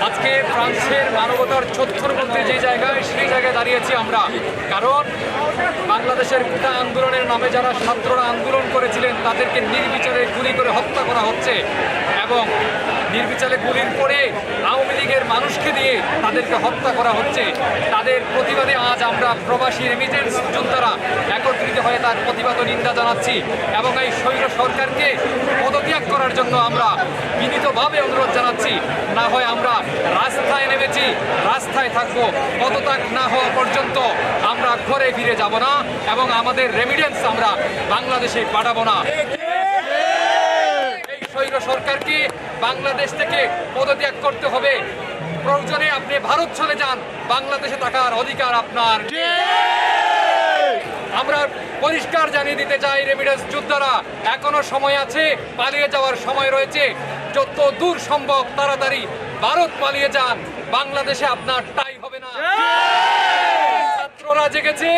আজকে ফ্রান্সের মানবতার চত্বর বলতে যে জায়গায়, সেই জায়গায় দাঁড়িয়েছি আমরা। কারণ বাংলাদেশের কোটা আন্দোলনের নামে যারা ছাত্ররা আন্দোলন করেছিলেন তাদেরকে নির্বিচারে গুলি করে হত্যা করা হচ্ছে এবং নির্বিচারে গুলির পরে আওয়ামী লীগের মানুষকে দিয়ে তাদেরকে হত্যা করা হচ্ছে। তাদের প্রতিবাদে আজ আমরা প্রবাসী রেমিটেন্স যোদ্ধারা একত্রিত হয়ে তার প্রতিবাদ ও নিন্দা জানাচ্ছি এবং এই স্বৈর সরকারকে পদত্যাগ করার জন্য আমরা বিনীতভাবে অনুরোধ জানাচ্ছি। না হয় আমরা রাস্তায় নেমেছি, রাস্তায় থাকবো, পদত্যাগ না হওয়া পর্যন্ত আমরা ঘরে ফিরে যাব না এবং আমাদের রেমিটেন্স আমরা বাংলাদেশে পাঠাবো না। এই স্বৈর সরকারকে বাংলাদেশ থেকে পদত্যাগ করতে হবে। প্রয়োজনে আপনি ভারত চলে যান, বাংলাদেশে থাকার অধিকার আপনার। আমরা পরিষ্কার জানিয়ে দিতে চাই, রেমিটেন্স যোদ্ধারা এখনো সময় আছে, পালিয়ে যাওয়ার সময় রয়েছে। যত দূর সম্ভব তাড়াতাড়ি ভারত পালিয়ে যান, বাংলাদেশে আপনার ঠাঁই হবে না। ছাত্ররা জেগেছে,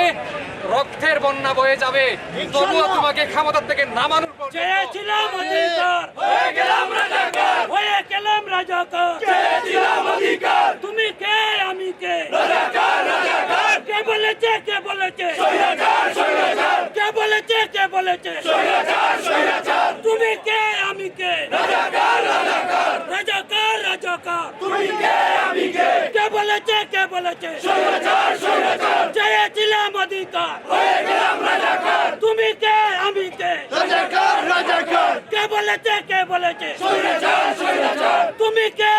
রক্তের বন্যা বয়ে যাবে, তবুও তোমাকে ক্ষমতা থেকে নামানোর চেয়েছিলাম অধিকার, হয়ে গেলাম রাজাকার, হয়ে গেলাম রাজাকার। চেয়েছিলাম অধিকার, তুমি কে আমি কে? রাজাকার রাজাকার। কে বলেছে, কে বলেছে? স্বৈরাচার স্বৈরাচার। কে বলেছে, কে বলেছে? স্বৈরাচার স্বৈরাচার। তুমি কে আমি কে? রাজাকার রাজাকার। রাজাকার রাজাকার। তুমি কে আমি কে? কে বলেছে, কে বলেছে? স্বৈরাচার স্বৈরাচার। চেয়েছিলাম অধিকার, হয়ে গেলাম রাজাকার। তুমি কে আমি কে? রাজাকার রাজাকার। কে বলেছে, কে বলেছে? স্বৈরাচার স্বৈরাচার। তুমি কে